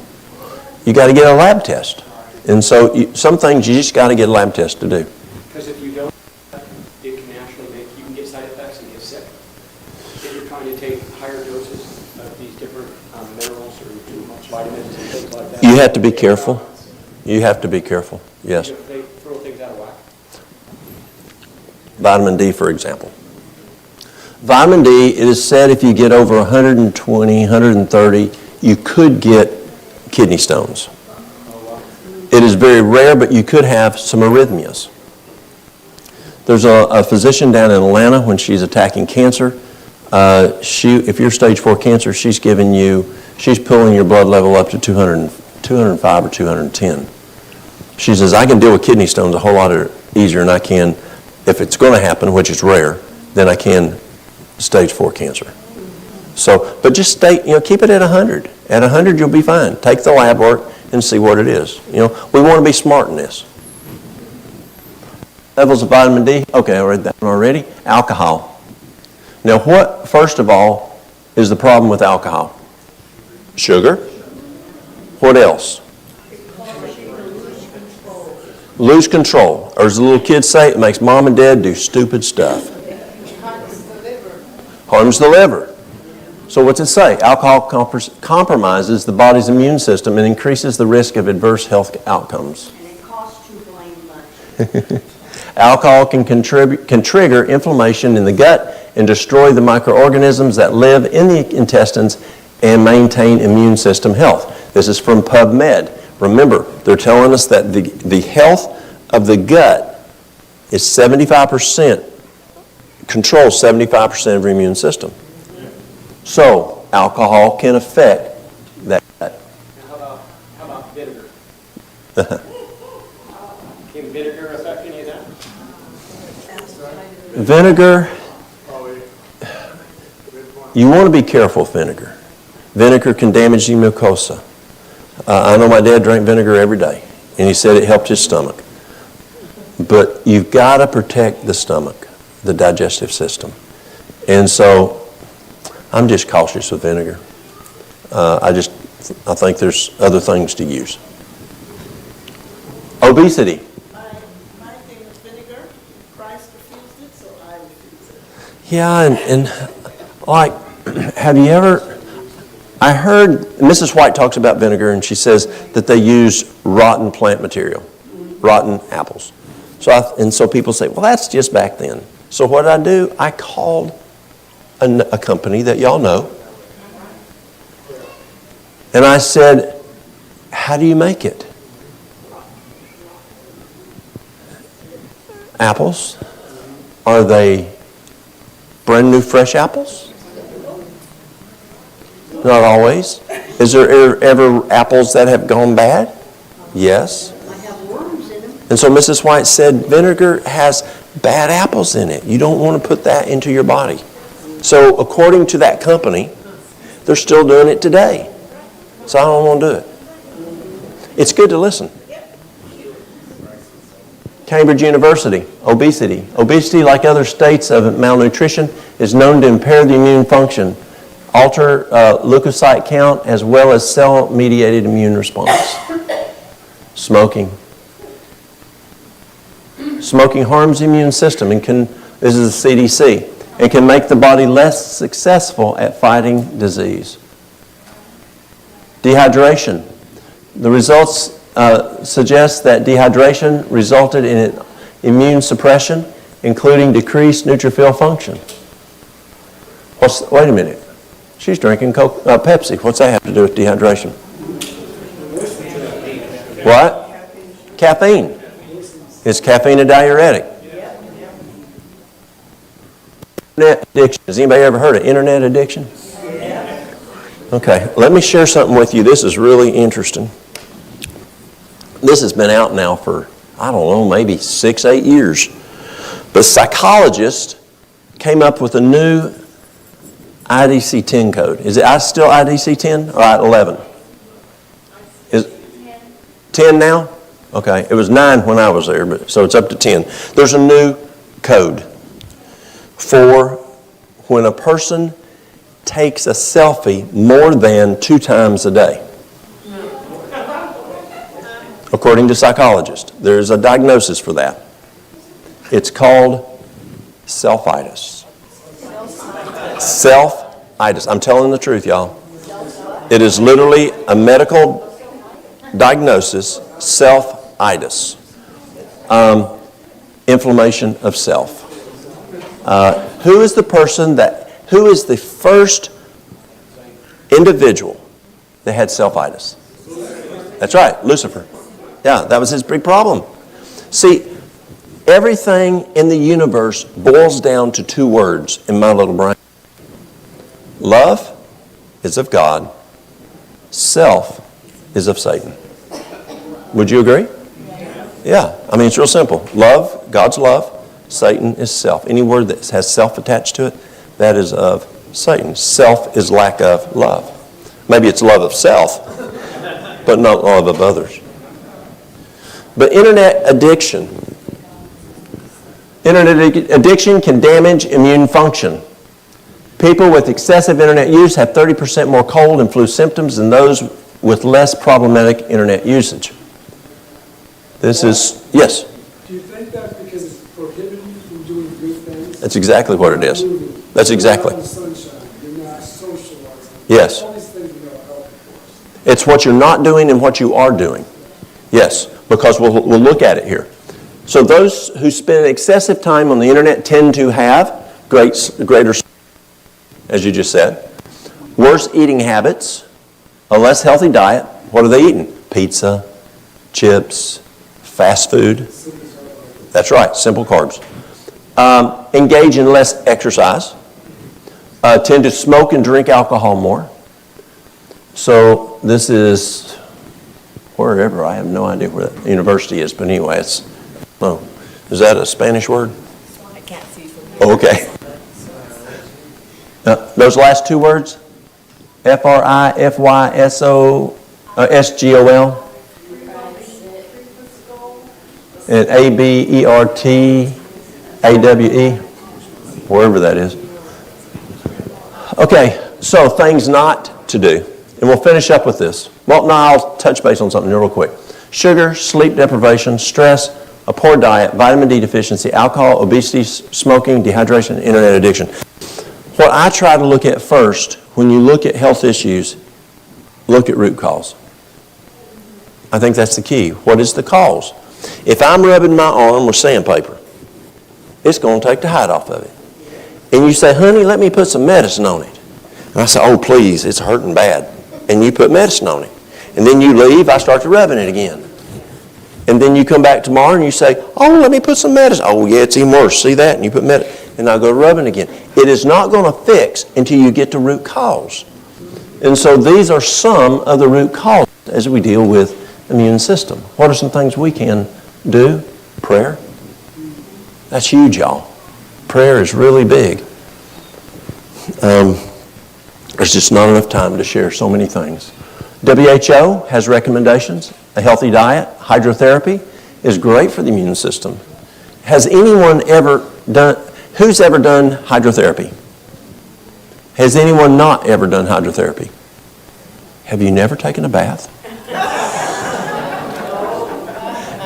You got to get a lab test. And so some things you just got to get a lab test to do. Because if you don't, it can actually you can get side effects and get sick. If you're trying to take higher doses of these different minerals or too much vitamins and things like that. You have to be careful. You have to be careful, yes. They throw things out of whack. Vitamin D, for example. Vitamin D, it is said if you get over 120, 130, you could get kidney stones. It is very rare, but you could have some arrhythmias. There's a physician down in Atlanta when she's attacking cancer. If you're stage 4 cancer, she's pulling your blood level up to 205 or 210. She says, I can deal with kidney stones a whole lot easier than I can, if it's going to happen, which is rare, than I can stage 4 cancer. So, but just keep it at 100. At 100, you'll be fine. Take the lab work and see what it is. We want to be smart in this. Levels of vitamin D. Okay, I read that one already. Alcohol. Now, what, first of all, is the problem with alcohol? Sugar. What else? Lose control. Or as the little kids say, it makes mom and dad do stupid stuff. Harms the liver. So what's it say? Alcohol compromises the body's immune system and increases the risk of adverse health outcomes. And it costs you blame much. Alcohol can trigger inflammation in the gut and destroy the microorganisms that live in the intestines and maintain immune system health. This is from PubMed. Remember, they're telling us that the health of the gut is 75%, controls 75% of your immune system. So, alcohol can affect that gut. Now how about vinegar? Can vinegar affect any of that? Vinegar, you want to be careful with vinegar. Vinegar can damage the mucosa. I know my dad drank vinegar every day, and he said it helped his stomach. But you've got to protect the stomach, the digestive system. And so I'm just cautious with vinegar. I think there's other things to use. Obesity. My thing is vinegar. Christ refused it, so I refuse it. Yeah, and like, have you ever... I heard Mrs. White talks about vinegar, and she says that they use rotten plant material, rotten apples. So people say, well, that's just back then. So what did I do? I called a company that y'all know, and I said, how do you make it? Apples? Are they brand new fresh apples? Not always. Is there ever apples that have gone bad? Yes. Might have worms in them. And so Mrs. White said vinegar has bad apples in it. You don't want to put that into your body. So according to that company, they're still doing it today. So I don't want to do it. It's good to listen. Cambridge University, obesity. Obesity, like other states of malnutrition, is known to impair the immune function, alter leukocyte count, as well as cell-mediated immune response. Smoking. Smoking harms the immune system, and this is the CDC, and can make the body less successful at fighting disease. Dehydration. The results suggest that dehydration resulted in immune suppression, including decreased neutrophil function. Wait a minute. She's drinking Pepsi. What's that have to do with dehydration? What? Caffeine. Is caffeine a diuretic? Internet addiction. Has anybody ever heard of internet addiction? Okay, let me share something with you. This is really interesting. This has been out now for, I don't know, maybe 6-8 years. But psychologists came up with a new IDC-10 code. Is it still IDC-10 or 11? Is 10 now? Okay, it was 9 when I was there, so it's up to 10. There's a new code for when a person takes a selfie more than 2 times a day. According to psychologists, there's a diagnosis for that. It's called selfitis. Selfitis. I'm telling the truth, y'all. It is literally a medical diagnosis, selfitis. Inflammation of self. Who is the first individual that had self-itis? That's right, Lucifer. Yeah, that was his big problem. See, everything in the universe boils down to two words in my little brain. Love is of God. Self is of Satan. Would you agree? Yeah. I mean, it's real simple. Love, God's love. Satan is self. Any word that has self attached to it, that is of Satan. Self is lack of love. Maybe it's love of self, but not love of others. But internet addiction can damage immune function. People with excessive internet use have 30% more cold and flu symptoms than those with less problematic internet usage. This is, yes? Do you think that's because it's prohibiting you from doing good things? That's exactly what it is. That's exactly. You're not in the sunshine. You're not socializing. Yes. All these things are not helping for us. It's what you're not doing and what you are doing. Yes, because we'll look at it here. So those who spend excessive time on the internet tend to have greater, as you just said, worse eating habits, a less healthy diet. What are they eating? Pizza, chips, fast food. That's right, simple carbs. Engage in less exercise. Tend to smoke and drink alcohol more. So this is wherever. I have no idea where the university is, but anyway, it's, is that a Spanish word? I can't see from here. Oh, okay. Those last two words, FRIFYSOSGOL and ABERTAWE, wherever that is. Okay, so things not to do. And we'll finish up with this. Well, now I'll touch base on something real quick. Sugar, sleep deprivation, stress, a poor diet, vitamin D deficiency, alcohol, obesity, smoking, dehydration, internet addiction. What I try to look at first, when you look at health issues, look at root cause. I think that's the key. What is the cause? If I'm rubbing my arm with sandpaper, it's going to take the hide off of it. And you say, honey, let me put some medicine on it. And I say, oh, please, it's hurting bad. And you put medicine on it. And then you leave, I start to rubbing it again. And then you come back tomorrow and you say, oh, let me put some medicine. Oh, yeah, it's even worse. See that? And you put medicine. And I go rubbing again. It is not going to fix until you get to root cause. And so these are some of the root causes as we deal with immune system. What are some things we can do? Prayer. That's huge, y'all. Prayer is really big. There's just not enough time to share so many things. WHO has recommendations. A healthy diet, hydrotherapy is great for the immune system. Has anyone ever done, who's ever done hydrotherapy? Has anyone not ever done hydrotherapy? Have you never taken a bath?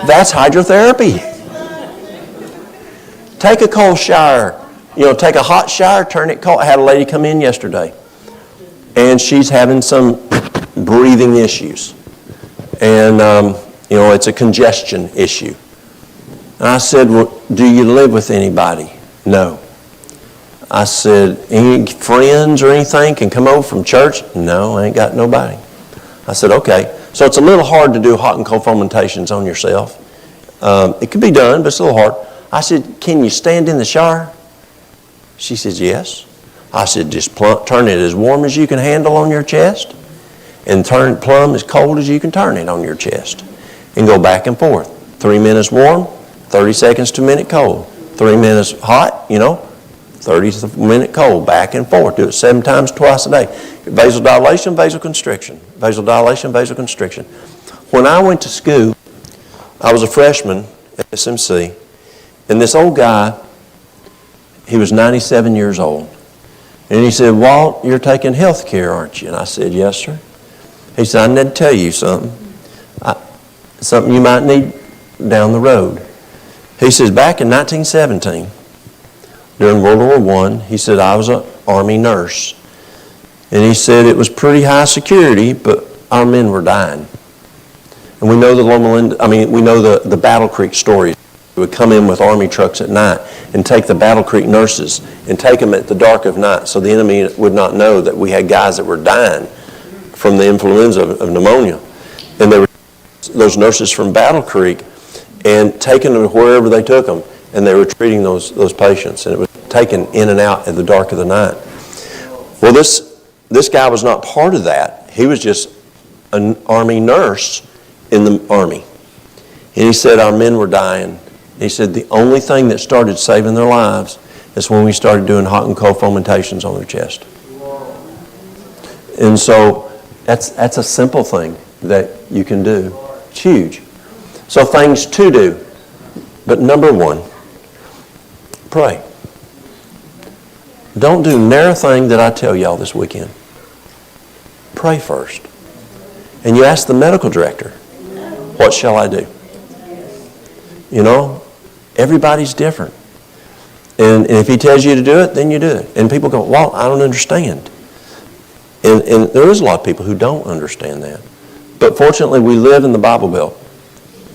That's hydrotherapy. Take a cold shower. Take a hot shower, turn it cold. I had a lady come in yesterday, and she's having some breathing issues. And, it's a congestion issue. And I said, well, do you live with anybody? No. I said, any friends or anything can come over from church? No, I ain't got nobody. I said, okay. So it's a little hard to do hot and cold fomentations on yourself. It can be done, but it's a little hard. I said, can you stand in the shower? She says, yes. I said, just turn it as warm as you can handle on your chest and turn it plumb as cold as you can turn it on your chest. And go back and forth. 3 minutes warm, 30 seconds to a minute cold. 3 minutes hot, 30 minute cold, back and forth. Do it 7 times twice a day. Vasodilation, vasoconstriction. Vasodilation, vasoconstriction. When I went to school, I was a freshman at SMC, and this old guy, he was 97 years old. And he said, Walt, you're taking health care, aren't you? And I said, yes, sir. He said, I need to tell you something. Something you might need down the road. He says, back in 1917, during World War I, he said, I was an Army nurse. And he said it was pretty high security, but our men were dying. And we know the Battle Creek story. would come in with Army trucks at night and take the Battle Creek nurses and take them at the dark of night so the enemy would not know that we had guys that were dying from the influenza of pneumonia. And they were those nurses from Battle Creek and taking them wherever they took them, and they were treating those patients, and it was taken in and out at the dark of the night. Well, this guy was not part of that. He was just an Army nurse in the Army. And he said our men were dying. He said the only thing that started saving their lives is when we started doing hot and cold fomentations on their chest. And so that's a simple thing that you can do. It's huge. So things to do. But number one, pray. Don't do nary a thing that I tell y'all this weekend. Pray first. And you ask the medical director, what shall I do? You know, everybody's different. And if he tells you to do it, then you do it. And people go, well, I don't understand. And there is a lot of people who don't understand that. But fortunately, we live in the Bible Belt.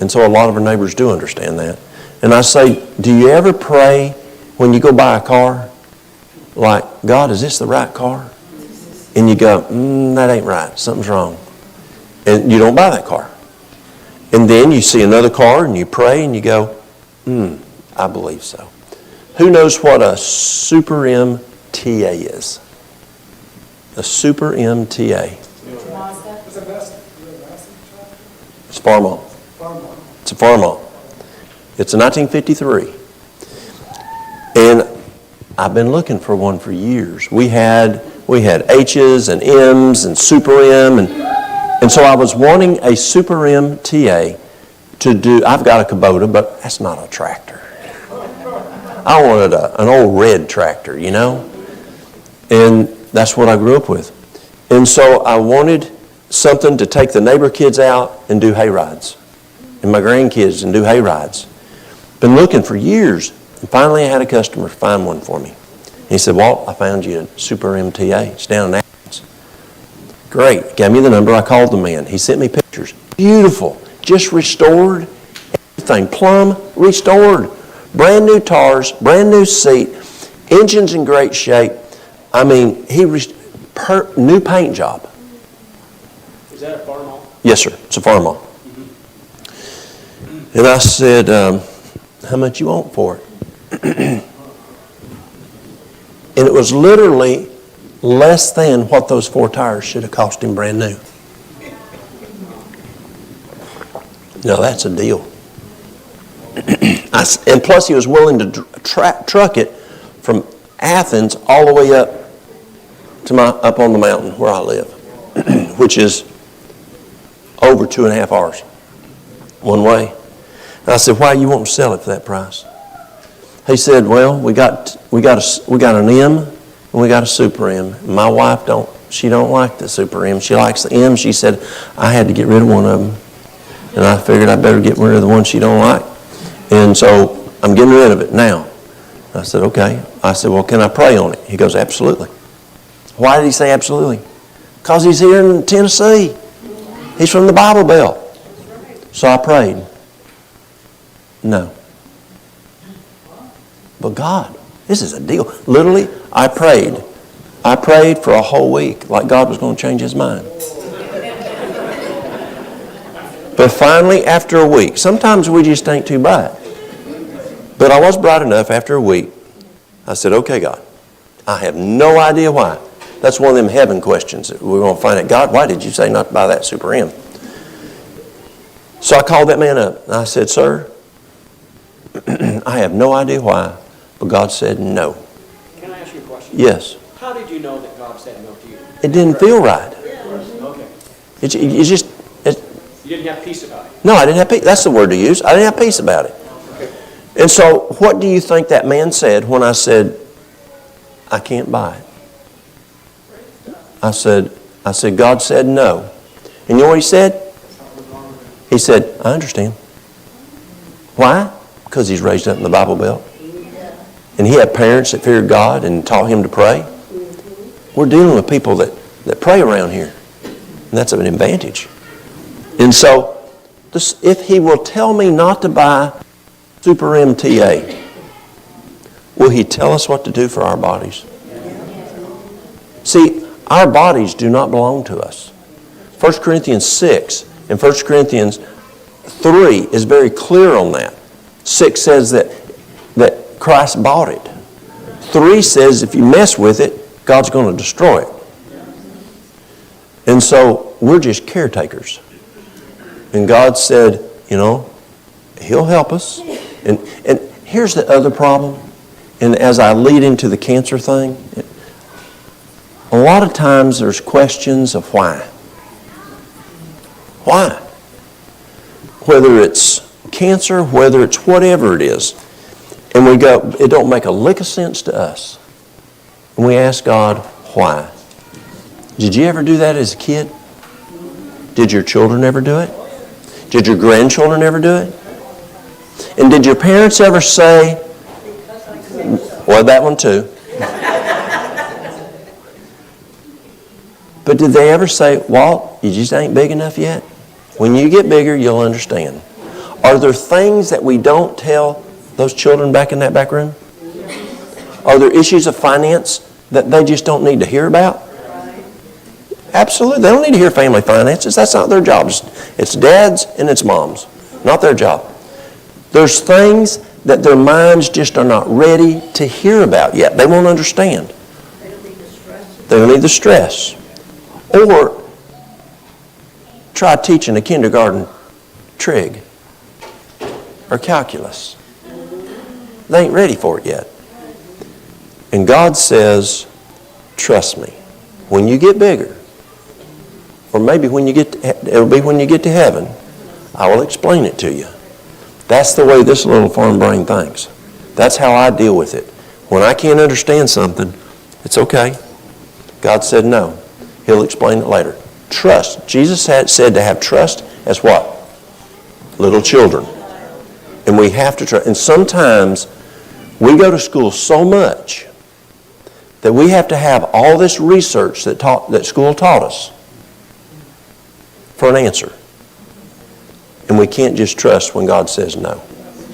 And so a lot of our neighbors do understand that. And I say, do you ever pray when you go buy a car? Like, God, is this the right car? And you go, that ain't right. Something's wrong. And you don't buy that car. And then you see another car and you pray and you go, I believe so. Who knows what a Super MTA is? A Super MTA. It's Farmall. It's a Farmall. It's a 1953. And I've been looking for one for years. We had H's and M's and Super M, and so I was wanting a Super MTA to do. I've got a Kubota, but that's not a tractor. I wanted an old red tractor, you know, and that's what I grew up with. And so I wanted something to take the neighbor kids out and do hay rides, and my grandkids and do hay rides. Been looking for years, and finally I had a customer find one for me. And he said, Walt, I found you a Super MTA. It's down in Athens. Great. Gave me the number. I called the man. He sent me pictures. Beautiful. Just restored. Everything. Plumb restored. Brand new tires. Brand new seat. Engine's in great shape. I mean, new paint job. Is that a Farmall? Yes, sir. It's a Farmall. Mm-hmm. And I said, how much you want for it? And it was literally less than what those 4 tires should have cost him brand new. Now that's a deal. And plus he was willing to truck it from Athens all the way up up on the mountain where I live, which is over 2.5 hours one way. And I said, why you won't sell it for that price? He said, well, we got an M and we got a Super M. My wife don't like the Super M. She likes the M. She said, I had to get rid of one of them. And I figured I better get rid of the one she don't like. And so I'm getting rid of it now. I said, okay. I said, well, can I pray on it? He goes, absolutely. Why did he say absolutely? Because he's here in Tennessee. He's from the Bible Belt. So I prayed. No. But God, this is a deal. Literally, I prayed. I prayed for a whole week like God was going to change his mind. But finally, after a week, sometimes we just ain't too bright. But I was bright enough after a week. I said, okay, God, I have no idea why. That's one of them heaven questions that we're going to find out. God, why did you say not to buy that Super M? So I called that man up. And I said, sir, I have no idea why, but God said no. Can I ask you a question? Yes. How did you know that God said no to you? It didn't feel right. Okay. You didn't have peace about it? No, I didn't have peace. That's the word to use. I didn't have peace about it. Okay. And so what do you think that man said when I said, I can't buy it? I said, God said no. And you know what he said? He said, I understand. Why? Because he's raised up in the Bible Belt. And he had parents that feared God and taught him to pray. We're dealing with people that pray around here. And that's an advantage. And so, if he will tell me not to buy super MTA, will He tell us what to do for our bodies? See, our bodies do not belong to us. 1 Corinthians 6 and 1 Corinthians 3 is very clear on that. 6 says that Christ bought it. 3 says if you mess with it, God's going to destroy it. And so we're just caretakers. And God said, He'll help us. And here's the other problem. And as I lead into the cancer thing, a lot of times there's questions of why. Why? Whether it's cancer, whether it's whatever it is. And we go, it don't make a lick of sense to us. And we ask God, why? Did you ever do that as a kid? Did your children ever do it? Did your grandchildren ever do it? And did your parents ever say, well, that one too. But did they ever say, Walt, you just ain't big enough yet? When you get bigger, you'll understand. Are there things that we don't tell those children back in that back room? Are there issues of finance that they just don't need to hear about? Absolutely. They don't need to hear family finances. That's not their job. It's dad's and it's mom's. Not their job. There's things that their minds just are not ready to hear about yet. They won't understand. They don't need the stress. They don't need the stress. Or try teaching a kindergarten trig or calculus. They ain't ready for it yet. And God says, trust me, when you get bigger, or maybe it'll be when you get to heaven, I will explain it to you. That's the way this little farm brain thinks. That's how I deal with it. When I can't understand something, it's okay. God said no. He'll explain it later. Trust. Jesus said to have trust as what? Little children. And we have to trust. And sometimes we go to school so much that we have to have all this research that school taught us for an answer. And we can't just trust when God says no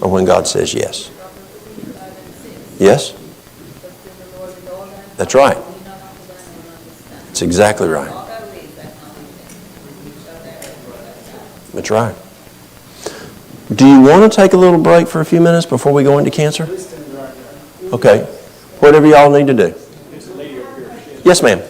or when God says yes. Yes? That's right. That's exactly right. That's right. Do you want to take a little break for a few minutes before we go into cancer? Okay. Whatever y'all need to do. Yes, ma'am.